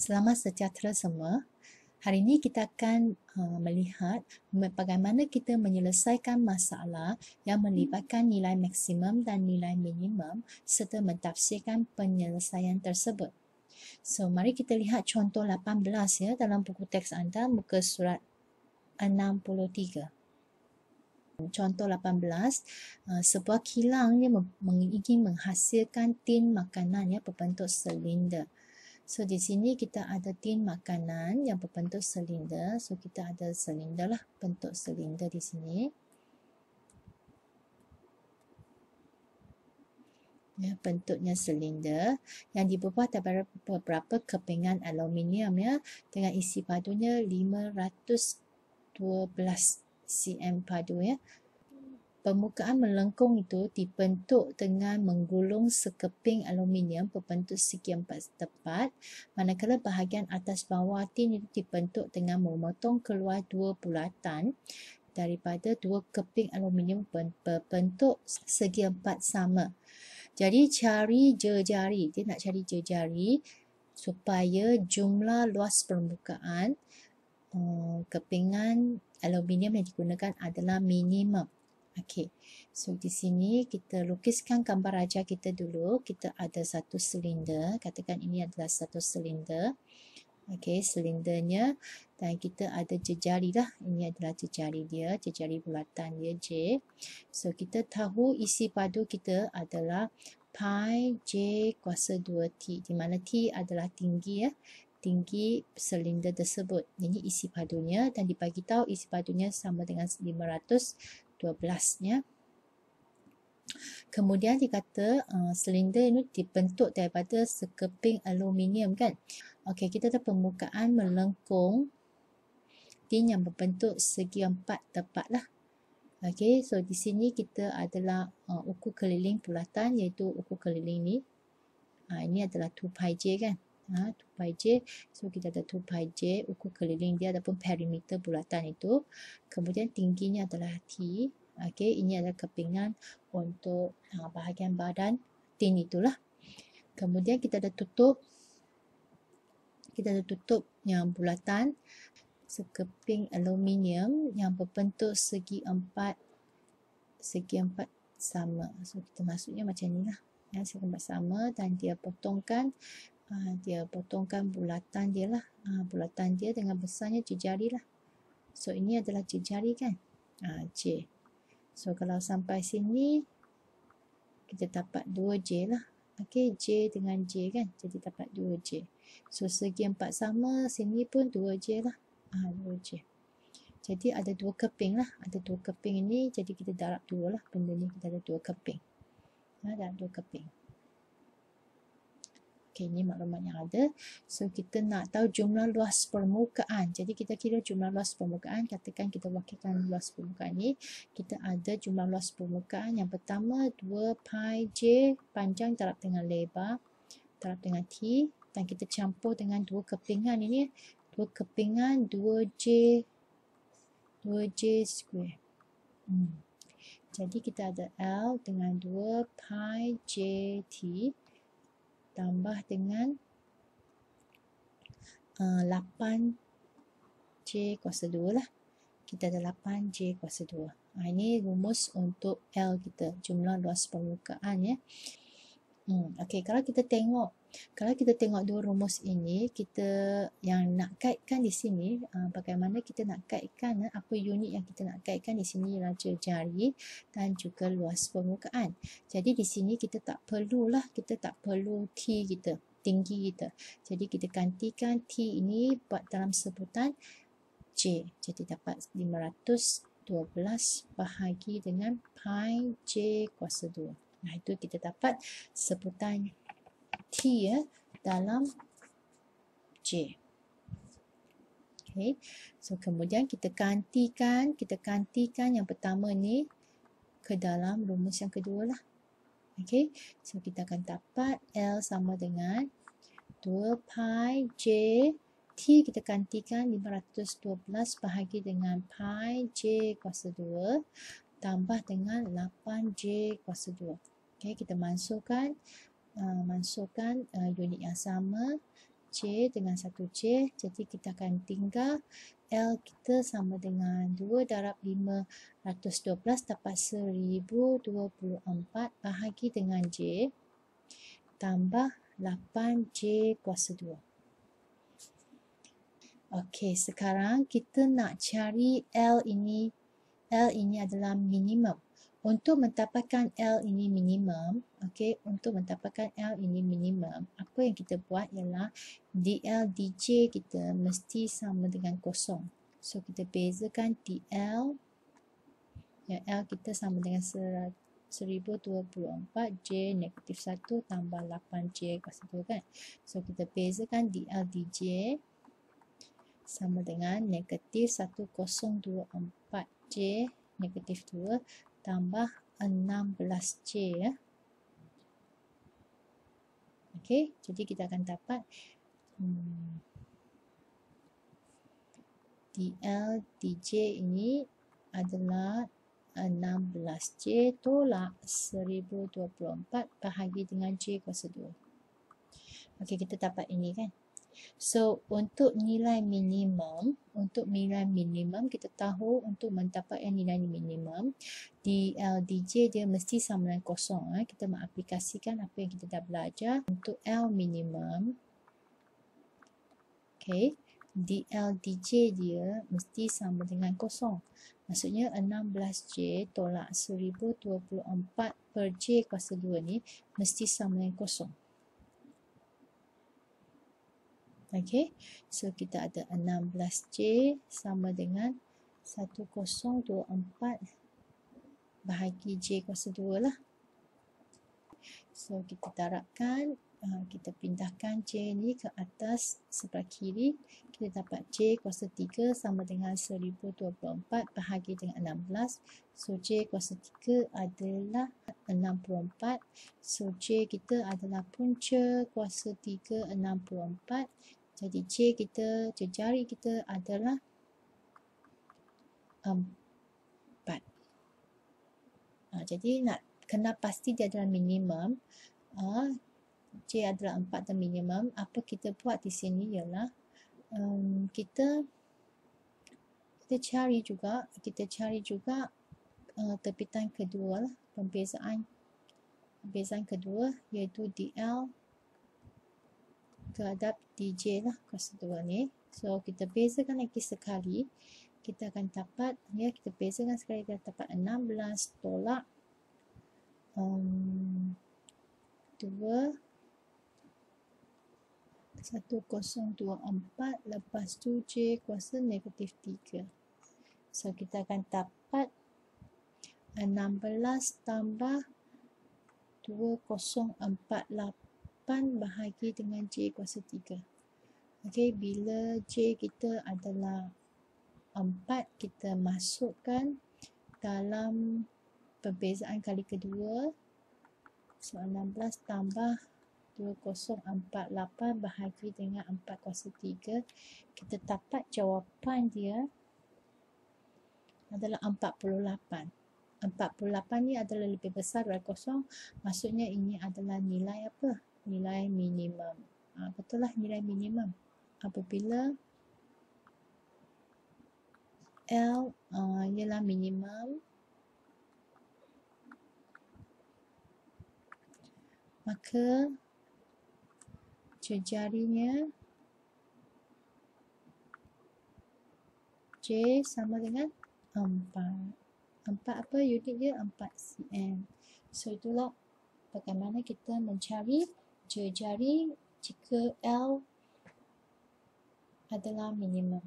Selamat sejahtera semua. Hari ini kita akan melihat bagaimana kita menyelesaikan masalah yang melibatkan nilai maksimum dan nilai minimum serta mentafsirkan penyelesaian tersebut. So, mari kita lihat contoh 18 ya dalam buku teks anda, muka surat 63. Contoh 18, sebuah kilang ingin menghasilkan tin makanan yang berbentuk silinder. So, di sini kita ada tin makanan yang berbentuk silinder. So, kita ada silinder lah, bentuk silinder di sini. Ya, bentuknya silinder yang dibuat daripada beberapa kepingan aluminium ya, dengan isi padunya 512 cm padu ya. Permukaan melengkung itu dibentuk dengan menggulung sekeping aluminium berbentuk segi empat tepat, manakala bahagian atas bawah tin itu dibentuk dengan memotong keluar dua bulatan daripada dua keping aluminium berbentuk segi empat sama. Jadi cari jejari, dia nak cari jejari supaya jumlah luas permukaan kepingan aluminium yang digunakan adalah minimum. Okey, so di sini kita lukiskan gambar raja kita dulu. Kita ada satu silinder, katakan ini adalah satu silinder. Okey, silindernya, dan kita ada jejari lah. Ini adalah jejari dia, jejari bulatan dia J. So kita tahu isi padu kita adalah pi J kuasa 2T, di mana T adalah tinggi ya. Tinggi silinder tersebut. Ini isi padunya dan dibagi tahu isi padunya sama dengan 512 ya. Kemudian dikata silinder ini dibentuk daripada sekeping aluminium kan. Okey, kita ada permukaan melengkung tin yang berbentuk segi empat tepat lah. Okey, so di sini kita adalah ukur keliling bulatan iaitu ukur keliling ni. Ini adalah 2 pi J kan. 2 pi J, so kita ada 2 pi J, ukur keliling dia ataupun perimeter bulatan itu. Kemudian tingginya adalah T. Okey, ini adalah kepingan untuk bahagian badan tin itulah. Kemudian kita ada tutup yang bulatan sekeping aluminium yang berbentuk segi empat sama. So kita masuknya macam ni lah. Ya, segi empat sama dan dia potongkan bulatan dia lah. Bulatan dia dengan besarnya jejari lah. So ini adalah jejari kan. J. So kalau sampai sini kita dapat 2J lah. Okey, J dengan J kan. Jadi dapat 2J. So segi empat sama, sini pun 2J lah. 2J. Jadi ada dua keping lah. Ada dua keping ini, jadi kita darab dua lah. Benda ni kita ada dua keping. Darab dua keping. Okey, ini maklumat yang ada. So, kita nak tahu jumlah luas permukaan. Jadi, kita kira jumlah luas permukaan. Katakan kita wakilkan luas permukaan ni. Kita ada jumlah luas permukaan. Yang pertama, 2 pi J panjang darab dengan lebar. Darab dengan T. Dan kita campur dengan dua kepingan ini. Dua kepingan 2J square. Jadi, kita ada L dengan 2 pi J T. Tambah dengan 8J kuasa 2 lah. Kita ada 8J kuasa 2. Ini rumus untuk L kita, jumlah luas permukaan ya. Okey, kalau kita tengok dua rumus ini, kita yang nak kaitkan di sini, bagaimana kita nak kaitkan apa unit yang kita nak kaitkan di sini ialah jejari dan juga luas permukaan. Jadi di sini kita tak perlu T kita, tinggi kita. Jadi kita gantikan T ini buat dalam sebutan J. Jadi dapat 512 bahagi dengan pi J kuasa 2. Nah, itu kita dapat sebutan T ya dalam J. Okay. So kemudian kita gantikan yang pertama ni ke dalam rumus yang kedua lah. Okay. So kita akan dapat L sama dengan 2 pi J T kita gantikan 512 bahagi dengan pi J kuasa 2 tambah dengan 8J kuasa 2. Okay, kita masukkan unit yang sama J dengan 1J. Jadi kita akan tinggal L kita sama dengan 2 darab 512 dapat 1024 bahagi dengan J tambah 8J kuasa 2. Okey, sekarang kita nak cari L ini. L ini adalah minimum. Untuk mendapatkan L ini minimum, okey, untuk mendapatkan L ini minimum, apa yang kita buat ialah DL DJ kita mesti sama dengan kosong. So kita bezakan DL, ya, L kita sama dengan 1024, J negatif 1 tambah 8J kuasa 2 kan. So kita bezakan DL DJ sama dengan negatif 1024 J negatif 2 tambah 16J ya. Okey, jadi kita akan dapat DL DJ ini adalah 16J tolak 1024 bahagi dengan J kuasa 2. Okey, kita dapat ini kan. So, untuk nilai minimum, kita tahu untuk mendapatkan nilai minimum, DL DJ dia mesti sama dengan kosong. Kita mengaplikasikan apa yang kita dah belajar. Untuk L minimum, okay, DL DJ dia mesti sama dengan kosong. Maksudnya 16J tolak 1024 per J kuasa 2 ni mesti sama dengan kosong. Okay, so kita ada 16J sama dengan 1024 bahagi J kuasa 2 lah. So kita darabkan, kita pindahkan J ni ke atas sebelah kiri, kita dapat J kuasa 3 sama dengan 1024 bahagi dengan 16. So J kuasa 3 adalah 64. So J kita adalah punca kuasa 3 64. Jadi J kita, jari kita adalah 4. Jadi nak kena pasti dia adalah minimum. J adalah 4 dan minimum. Apa kita buat di sini ialah kita cari juga terbitan kedua lah, pembezaan kedua iaitu DL terhadap DJ lah kuasa 2 ni. So kita bezakan lagi sekali, kita akan dapat, ya, kita bezakan sekali, kita dapat 16 tolak 2 1024 lepas tu J kuasa negatif 3. So kita akan dapat 16 tambah 2048 bahagi dengan J kuasa 3. Okey, bila J kita adalah 4, kita masukkan dalam perbezaan kali kedua. So 16 tambah 2048 bahagi dengan 4 kuasa 3. Kita dapat jawapan dia adalah 48. 48 ni adalah lebih besar dari kosong. Maksudnya ini adalah nilai apa? Nilai minimum. Betul lah, nilai minimum. Apabila L ialah minimum, maka jarinya J sama dengan 4. 4 apa unit dia? 4 cm. So itulah bagaimana kita mencari jari jika L adalah minimum.